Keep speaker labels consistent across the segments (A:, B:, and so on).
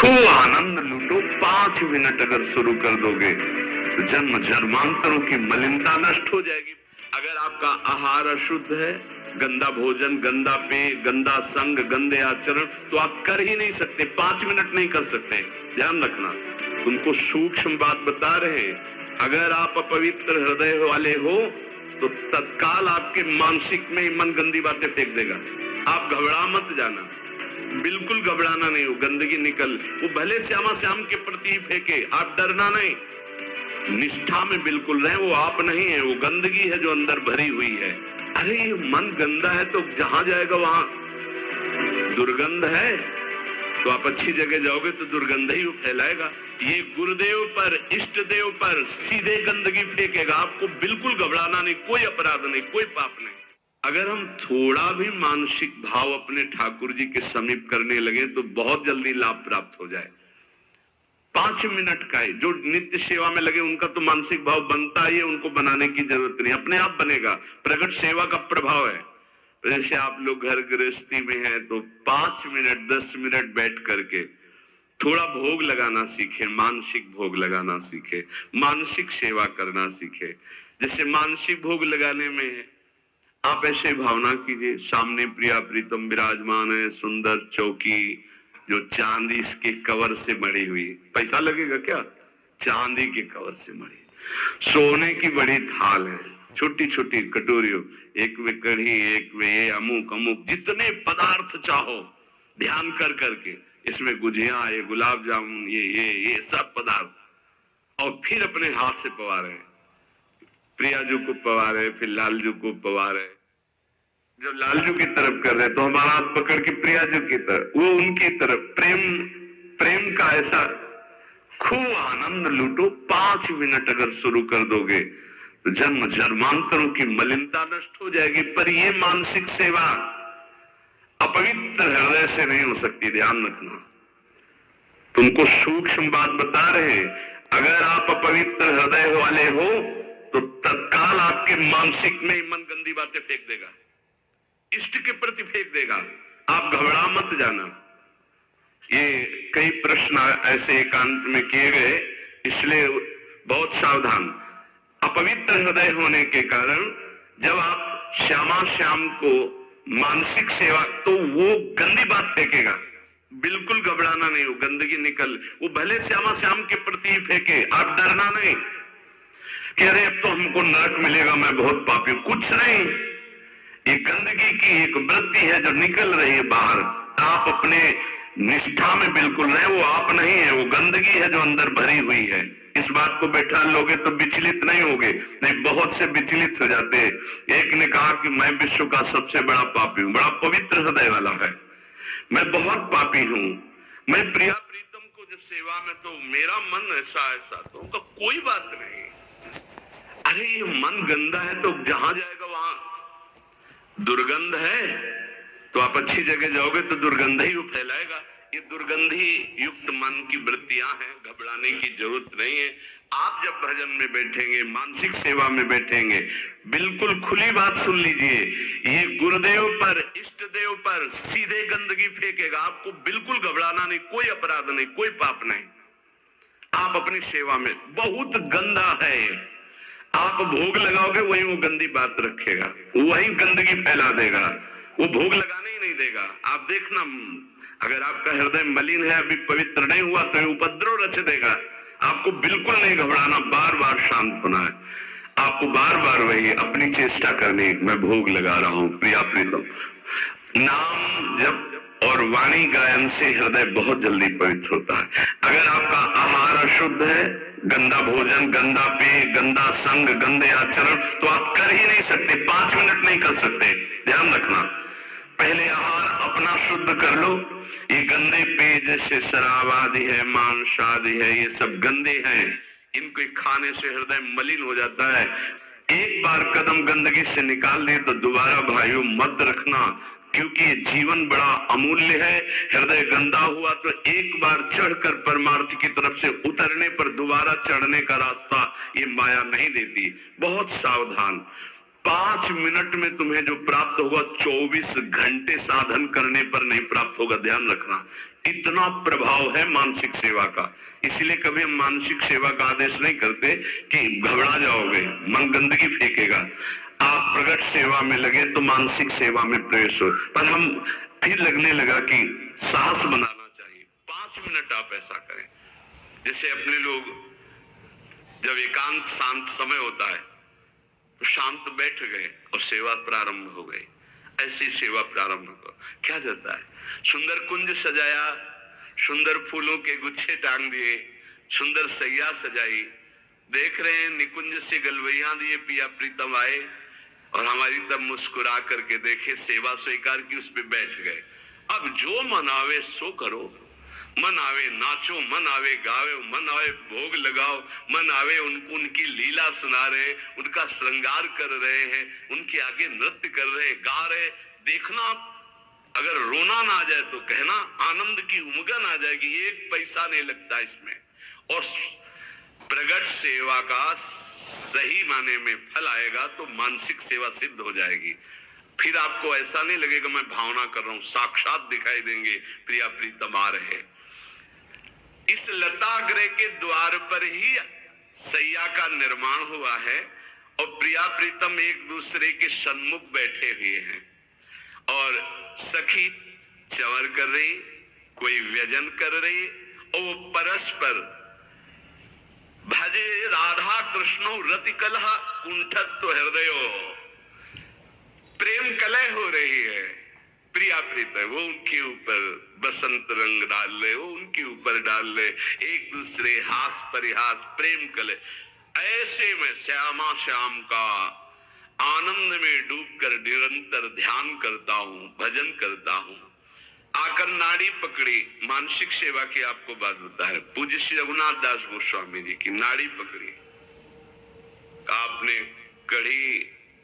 A: खूब आनंद लूटो। 5 मिनट अगर शुरू कर दोगे तो जन्म जन्मांतरों की मलिनता नष्ट हो जाएगी। अगर आपका आहार अशुद्ध है, गंदा भोजन, गंदा पेय, गंदा संग, गंदे आचरण, तो आप कर ही नहीं सकते, 5 मिनट नहीं कर सकते। ध्यान रखना, तुमको सूक्ष्म बात बता रहे। अगर आप अपवित्र हृदय वाले हो तो तत्काल आपके मानसिक में मन गंदी बातें फेंक देगा। आप घबरा मत जाना, बिल्कुल घबराना नहीं हो। गंदगी निकल, वो भले श्यामा श्याम के प्रति ही फेंके, आप डरना नहीं, निष्ठा में बिल्कुल रहे। वो आप नहीं है, वो गंदगी है जो अंदर भरी हुई है। अरे ये मन गंदा है तो जहां जाएगा वहां दुर्गंध है, तो आप अच्छी जगह जाओगे तो दुर्गंध ही फैलाएगा। ये गुरुदेव पर, इष्ट देव पर सीधे गंदगी फेंकेगा। आपको बिल्कुल घबराना नहीं, कोई अपराध नहीं, कोई पाप नहीं। अगर हम थोड़ा भी मानसिक भाव अपने ठाकुर जी के समीप करने लगे तो बहुत जल्दी लाभ प्राप्त हो जाए। 5 मिनट का है, जो नित्य सेवा में लगे उनका तो मानसिक भाव बनता ही है, उनको बनाने की जरूरत नहीं, अपने आप बनेगा। प्रगट सेवा का प्रभाव है। जैसे आप लोग घर गृहस्थी में हैं तो 5 मिनट 10 मिनट बैठ करके थोड़ा भोग लगाना सीखे, मानसिक भोग लगाना सीखे, मानसिक सेवा करना सीखे। जैसे मानसिक भोग लगाने में है, आप ऐसे भावना कीजिए सामने प्रिया प्रीतम विराजमान है, सुंदर चौकी जो चांदी के कवर से मड़ी हुई। पैसा लगेगा क्या? चांदी के कवर से मड़ी। सोने की बड़ी थाल है, छोटी छोटी कटोरियों, एक में कढ़ी, एक में ये अमुक अमुक, जितने पदार्थ चाहो ध्यान कर करके, इसमें गुजिया, ये गुलाब जामुन, ये सब पदार्थ, और फिर अपने हाथ से पवा रहे, प्रिया जी को पवा रहे, फिर लालजू को पवा रहे। जब लालजू की तरफ कर रहे तो हमारा हाथ पकड़ के प्रिया जी की तरफ, वो उनकी तरफ, प्रेम का ऐसा खूब आनंद लूटो। 5 मिनट अगर शुरू कर दोगे तो जन्म जन्मांतरों की मलिनता नष्ट हो जाएगी। पर ये मानसिक सेवा अपवित्र हृदय से नहीं हो सकती, ध्यान रखना। तुमको सूक्ष्म बात बता रहे। अगर आप अपवित्र हृदय वाले हो तो तत्काल आपके मानसिक में मन गंदी बातें फेंक देगा, इष्ट के प्रति फेंक देगा। आप घबरा मत जाना। ये कई प्रश्न ऐसे एकांत में किए गए, इसलिए बहुत सावधान। अपवित्र हृदय होने के कारण जब आप श्यामा श्याम को मानसिक सेवा, तो वो गंदी बात फेंकेगा, बिल्कुल घबराना नहीं हो। गंदगी निकल, वो भले श्यामा श्याम के प्रति ही फेंके, आप डरना नहीं कि अरे अब तो हमको नरक मिलेगा, मैं बहुत पापी हूं। कुछ नहीं, ये गंदगी की एक वृत्ति है जो निकल रही है बाहर। आप अपने निष्ठा में बिल्कुल रहे, वो आप नहीं है, वो गंदगी है जो अंदर भरी हुई है। इस बात को बैठा लोगे तो विचलित नहीं होगे, नहीं बहुत से विचलित हो जाते हैं। एक ने कहा कि मैं विश्व का सबसे बड़ा पापी हूं, बड़ा पवित्र हृदय वाला है, मैं बहुत पापी हूं, मैं प्रिया प्रीतम को जब सेवा में तो मेरा मन ऐसा ऐसा, तो उनका कोई बात नहीं। अरे ये मन गंदा है तो जहां जाएगा वहां दुर्गंध है, तो आप अच्छी जगह जाओगे तो दुर्गंध ही फैलाएगा। ये दुर्गंधी युक्त मन की वृत्तियां हैं, घबराने की जरूरत नहीं है। आप जब भजन में बैठेंगे, मानसिक सेवा में बैठेंगे, बिल्कुल खुली बात सुन लीजिए, ये गुरुदेव पर, इष्ट देव पर सीधे गंदगी फेंकेगा। आपको बिल्कुल घबराना नहीं, कोई अपराध नहीं, कोई पाप नहीं। आप अपनी सेवा में, बहुत गंदा है, आप भोग लगाओगे वही वो गंदी बात रखेगा, वही गंदगी फैला देगा, वो भोग लगाने ही नहीं देगा। आप देखना, अगर आपका हृदय मलिन है, अभी पवित्र नहीं हुआ, तो ये उपद्रव रच देगा। आपको बिल्कुल नहीं घबराना, बार बार शांत होना है। आपको बार बार वही अपनी चेष्टा करनी, मैं भोग लगा रहा हूं प्रिया प्रीतम। नाम जब और वाणी गायन से हृदय बहुत जल्दी पवित्र होता है। अगर आपका आहार अशुद्ध है, गंदा भोजन, गंदा पेय, गंदा संग, गंदे आचरण, तो आप कर ही नहीं सकते, 5 मिनट नहीं कर सकते। ध्यान रखना, पहले आहार अपना शुद्ध कर लो। ये गंदे पेय जैसे शराब आदि है, मांस आदि है, ये सब गंदे हैं, इनको खाने से हृदय मलिन हो जाता है। एक बार कदम गंदगी से निकाल दिए तो दोबारा भाइयों मत रखना, क्योंकि जीवन बड़ा अमूल्य है। हृदय गंदा हुआ तो एक बार चढ़कर परमार्थ की तरफ से उतरने पर दोबारा चढ़ने का रास्ता ये माया नहीं देती। बहुत सावधान, 5 मिनट में तुम्हें जो प्राप्त होगा 24 घंटे साधन करने पर नहीं प्राप्त होगा, ध्यान रखना। इतना प्रभाव है मानसिक सेवा का। इसलिए कभी हम मानसिक सेवा का आदेश नहीं करते कि घबरा जाओगे, मन गंदगी फेंकेगा। आप प्रकट सेवा में लगे तो मानसिक सेवा में प्रवेश हो। पर हम फिर लगने लगा कि साहस बनाना चाहिए। 5 मिनट आप ऐसा करें, जैसे अपने लोग जब एकांत शांत समय होता है तो शांत बैठ गए और सेवा प्रारंभ हो गई। ऐसी सेवा प्रारंभ हो। क्या जाता है, सुंदर कुंज सजाया, सुंदर फूलों के गुच्छे टांग दिए, सुंदर सैया सजाई, देख रहे हैं निकुंज से गलवैया दिए, पिया प्रीतम आए और हमारी तब मुस्कुरा करके देखे, सेवा स्वीकार की, उस पे बैठ गए। अब जो मन आवे सो करो, मन आवे नाचो, मन आवे गावे, मन आवे भोग लगाओ, मन आवे उनकी लीला सुना रहे, उनका श्रृंगार कर रहे हैं, उनके आगे नृत्य कर रहे, गा रहे। देखना, अगर रोना ना आ जाए तो कहना, आनंद की उमगन आ जाएगी। 1 पैसा नहीं लगता इसमें। और प्रगट सेवा का सही माने में फल आएगा तो मानसिक सेवा सिद्ध हो जाएगी। फिर आपको ऐसा नहीं लगेगा मैं भावना कर रहा हूं, साक्षात दिखाई देंगे प्रिया प्रीतम आ रहे। इस लताग्रह के द्वार पर ही सैया का निर्माण हुआ है और प्रिया प्रीतम एक दूसरे के सन्मुख बैठे हुए हैं और सखी चंवर कर रही, कोई व्यजन कर रही और वो परस्पर भजे राधा कृष्णो रति कलह कुंठत्व हृदयो, प्रेम कलह हो रही है। प्रिया प्रीतम वो उनके ऊपर बसंत रंग डाल ले, वो उनके ऊपर डाल ले, एक दूसरे हास परिहास प्रेम कलह। ऐसे में श्यामा श्याम का आनंद में डूबकर निरंतर ध्यान करता हूं, भजन करता हूं। आकर नाड़ी पकड़ी, मानसिक सेवा की आपको बात बता है। पूज्य श्री रघुनाथ दास गोस्वामी जी की नाड़ी पकड़ी, आपने कढ़ी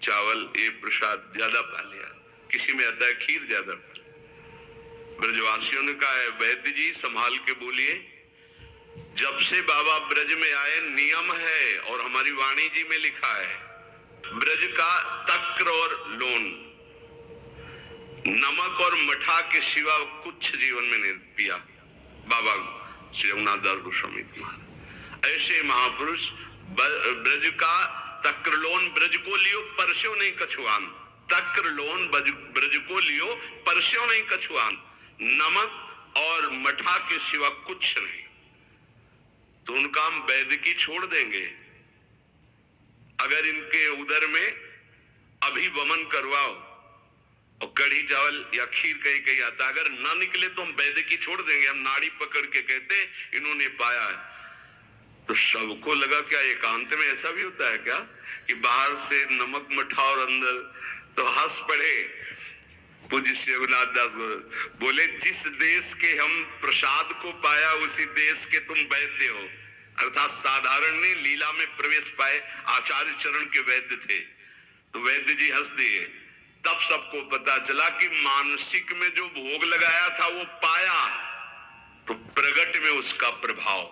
A: चावल ये प्रसाद ज्यादा पा लिया, किसी में आता है खीर ज्यादा। ब्रजवासियों ने कहा है वैद्य जी संभाल के बोलिए, जब से बाबा ब्रज में आए नियम है और हमारी वाणी जी में लिखा है, ब्रज का तक्र और लोन, नमक और मठा के सिवा कुछ जीवन में नहीं पिया बाबा श्री रघुनाथ दास गोस्वामी महाराज। ऐसे महापुरुष ब्रज का तक्र लोन, ब्रज को लियो परस्यो नहीं कछुआन, तक्र लोन ब्रज को लियो परस्यो नहीं कछुआन, नमक और मठा के सिवा कुछ नहीं। तो उनका हम वैद्य की छोड़ देंगे। अगर इनके उदर में अभी वमन करवाओ और कढ़ी चावल या खीर कहीं कहीं आता, अगर ना निकले तो हम वैद्य की छोड़ देंगे। हम नाड़ी पकड़ के कहते इन्होंने पाया है। तो सबको लगा क्या एकांत में ऐसा भी होता है क्या कि बाहर से नमक मठा और अंदर, तो हंस पड़े। पूज्य श्री रघुनाथ दास बोले जिस देश के हम प्रसाद को पाया उसी देश के तुम वैद्य हो। अर्थात साधारण ने लीला में प्रवेश पाए, आचार्य चरण के वैद्य थे। तो वैद्य जी हंस दिए। तब सबको पता चला कि मानसिक में जो भोग लगाया था वो पाया, तो प्रगट में उसका प्रभाव